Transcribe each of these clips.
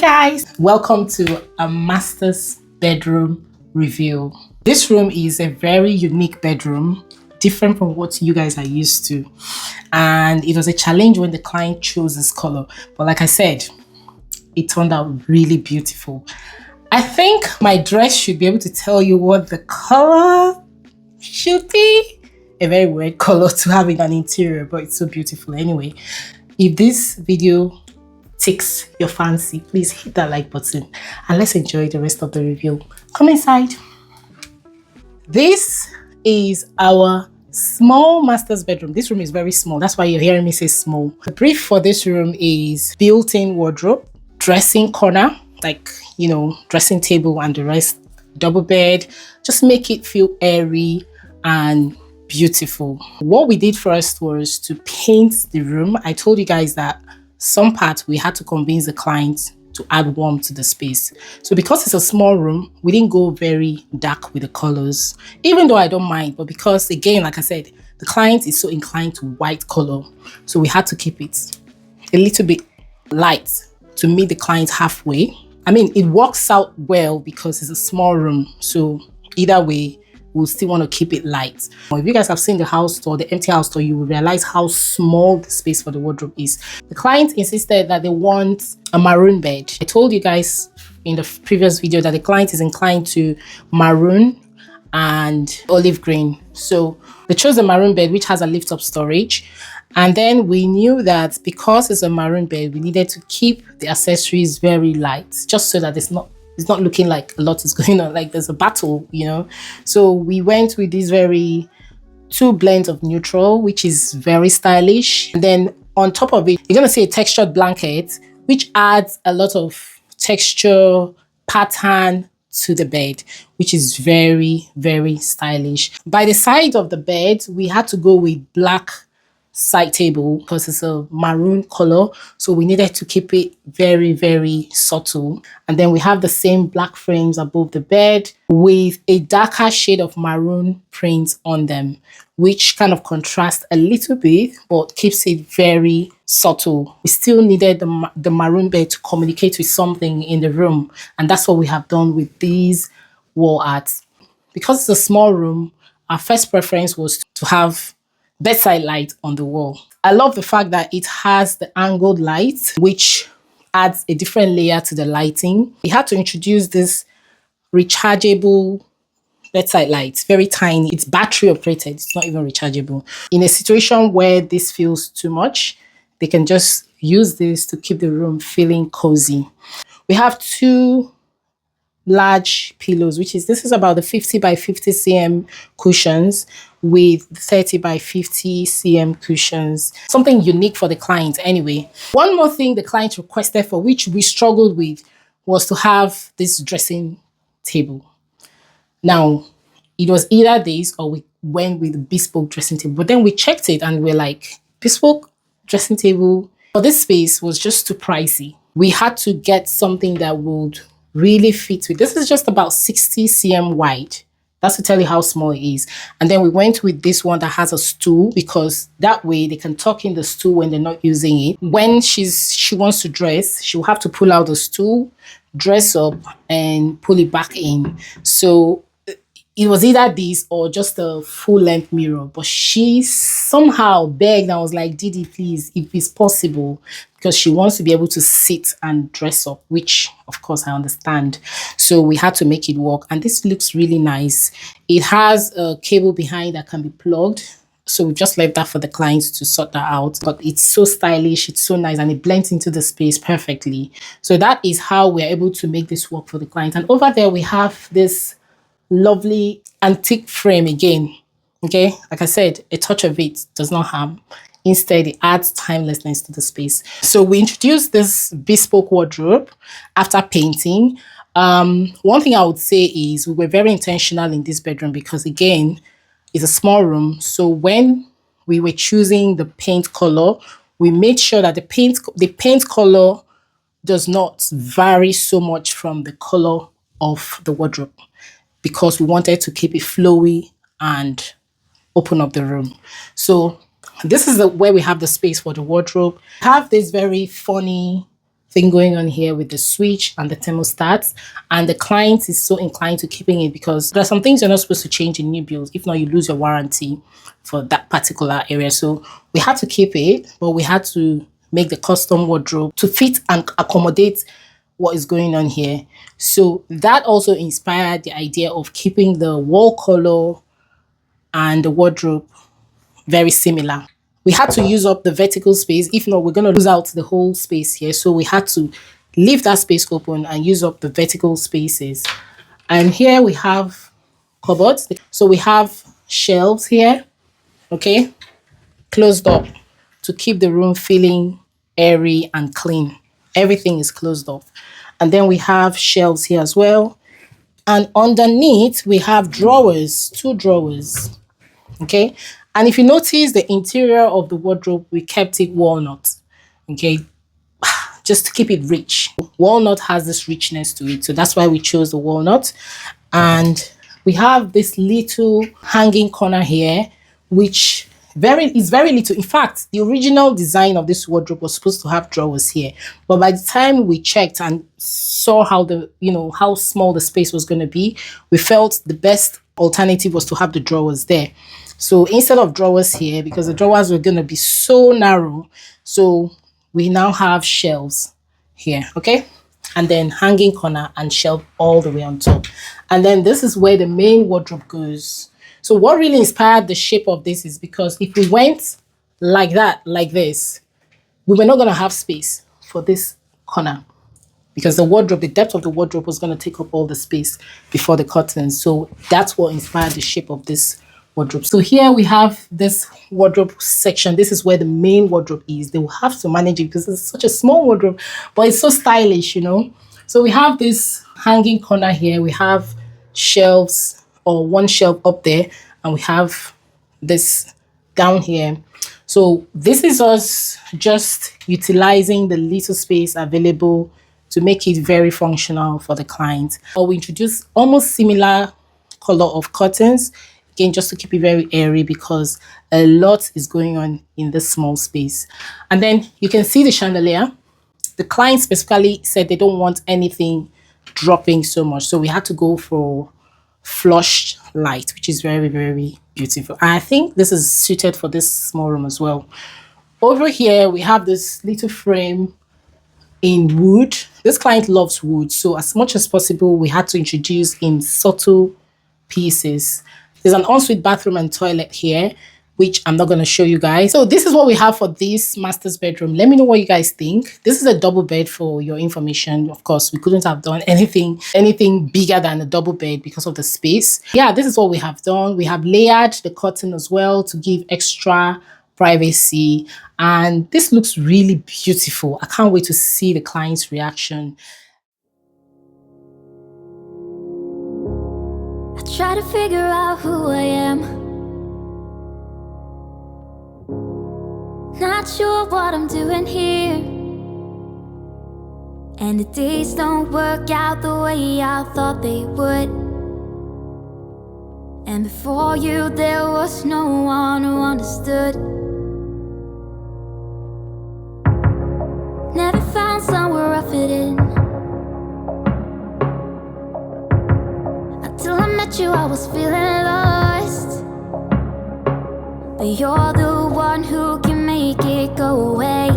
Guys, welcome to a master's bedroom review. This room is a very unique bedroom, different from what you guys are used to, and it was a challenge when the client chose this color, but like I said, it turned out really beautiful. I think my dress should be able to tell you what the color should be. A very weird color to have in an interior, but it's so beautiful anyway. If this video takes your fancy, please hit that like button and let's enjoy the rest of the review. Come inside. This is our small master's bedroom. This room is very small, that's why you're hearing me say small. The brief for this room is built-in wardrobe, dressing corner, like dressing table, and the rest double bed. Just make it feel airy and beautiful. What we did first was to paint the room. I told you guys that some parts we had to convince the client to add warmth to the space. So because it's a small room, we didn't go very dark with the colors, even though I don't mind, but because again, like I said, the client is so inclined to white color, so we had to keep it a little bit light to meet the client halfway. I mean, it works out well because it's a small room, so either way we'll still want to keep it light. If you guys have seen the house tour, the empty house tour, you will realize how small the space for the wardrobe is. The client insisted that they want a maroon bed. I told you guys in the previous video that the client is inclined to maroon and olive green. So they chose a maroon bed which has a lift-up storage. And then we knew that because it's a maroon bed, we needed to keep the accessories very light, just so that it's not looking like a lot is going on, like there's a battle, So we went with these two blends of neutral, which is very stylish. And then on top of it, you're going to see a textured blanket, which adds a lot of texture, pattern to the bed, which is very, very stylish. By the side of the bed, we had to go with black side table because it's a maroon color, so we needed to keep it very, very subtle. And then we have the same black frames above the bed with a darker shade of maroon print on them, which kind of contrasts a little bit but keeps it very subtle. We still needed the maroon bed to communicate with something in the room, and that's what we have done with these wall arts. Because it's a small room, our first preference was to have bedside light on the wall. I love the fact that it has the angled light, which adds a different layer to the lighting. We had to introduce this rechargeable bedside light, very tiny. It's battery operated, it's not even rechargeable. In a situation where this feels too much, they can just use this to keep the room feeling cozy. We have two large pillows, this is about the 50 by 50 cm cushions with 30 by 50 cm cushions. Something unique for the client anyway. One more thing the client requested for, which we struggled with, was to have this dressing table. Now, it was either this or we went with bespoke dressing table, but then we checked it and we're like, bespoke dressing table for this space was just too pricey. We had to get something that would really fit with. This is just about 60 cm wide. That's to tell you how small it is. And then we went with this one that has a stool, because that way they can tuck in the stool when they're not using it. When she wants to dress, she'll have to pull out the stool, dress up, and pull it back in. So it was either this or just a full-length mirror, but she somehow begged and was like, Didi, please, if it's possible, because she wants to be able to sit and dress up, which of course I understand. So we had to make it work, and this looks really nice. It has a cable behind that can be plugged, so we just left that for the clients to sort that out. But it's so stylish, it's so nice, and it blends into the space perfectly. So that is how we're able to make this work for the client. And over there we have this lovely antique frame again. Okay, like I said, a touch of it does not harm. Instead, it adds timelessness to the space. So we introduced this bespoke wardrobe after painting. One thing I would say is we were very intentional in this bedroom because, again, it's a small room. So when we were choosing the paint color, we made sure that the paint color does not vary so much from the color of the wardrobe, because we wanted to keep it flowy and open up the room. So this is where we have the space for the wardrobe. We have this very funny thing going on here with the switch and the thermostat, and the client is so inclined to keeping it because there are some things you're not supposed to change in new builds. If not, you lose your warranty for that particular area. So we had to keep it, but we had to make the custom wardrobe to fit and accommodate what is going on here. So that also inspired the idea of keeping the wall color and the wardrobe very similar. We had to use up the vertical space. If not, we're going to lose out the whole space here. So we had to leave that space open and use up the vertical spaces. And here we have cupboards. So we have shelves here, okay, closed up to keep the room feeling airy and clean. Everything is closed off. And then we have shelves here as well. And underneath, we have drawers, 2 drawers, okay? And if you notice the interior of the wardrobe, we kept it walnut, okay? Just to keep it rich. Walnut has this richness to it, so that's why we chose the walnut. And we have this little hanging corner here, which is very little. In fact, the original design of this wardrobe was supposed to have drawers here, but by the time we checked and saw how how small the space was going to be, we felt the best alternative was to have the drawers there. So instead of drawers here, because the drawers were going to be so narrow, so we now have shelves here, okay? And then hanging corner and shelf all the way on top. And then this is where the main wardrobe goes. So what really inspired the shape of this is because if we went like that, like this, we were not going to have space for this corner because the depth of the wardrobe was going to take up all the space before the curtains. So that's what inspired the shape of this wardrobe. So here we have this wardrobe section. This is where the main wardrobe is. They will have to manage it because it's such a small wardrobe, but it's so stylish, So we have this hanging corner here. We have shelves, or one shelf up there, and we have this down here. So this is us just utilizing the little space available to make it very functional for the client. Or we introduce almost similar color of curtains, again, just to keep it very airy because a lot is going on in this small space. And then you can see the chandelier. The client specifically said they don't want anything dropping so much. So we had to go for flushed light, which is very, very beautiful. I think this is suited for this small room as well. Over here, we have this little frame in wood. This client loves wood, so as much as possible, we had to introduce in subtle pieces. There's an ensuite bathroom and toilet here, which I'm not going to show you guys. So this is what we have for this master's bedroom. Let me know what you guys think. This is a double bed for your information. Of course, we couldn't have done anything bigger than a double bed because of the space. Yeah, this is what we have done. We have layered the curtain as well to give extra privacy. And this looks really beautiful. I can't wait to see the client's reaction. I try to figure out who I am. Not sure what I'm doing here, and the days don't work out the way I thought they would. And before you there was no one who understood. Never found somewhere I fit in. Until I met you I was feeling lost, but you're the one who can make it go away.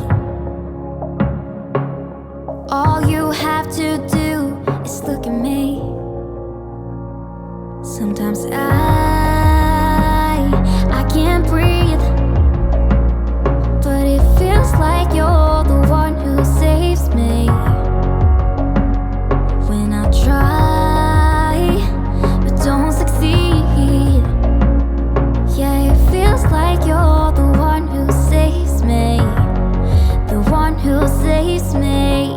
All you have to do is look at me. Sometimes I can't breathe, but it feels like you're the one who saves me. When I try but don't succeed, yeah, it feels like you're the one who saves me, the one who saves me.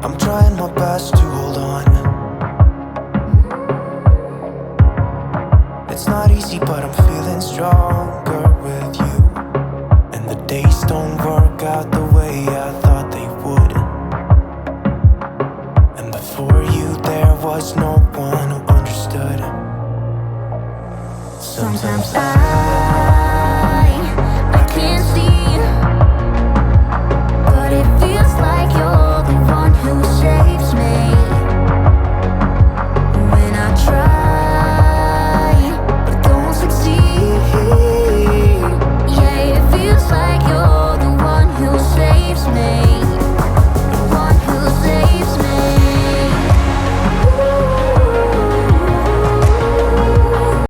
I'm trying my best to hold on. It's not easy, but I'm feeling stronger with you. And the days don't work out the way I thought they would. And before you there was no one who understood. Sometimes I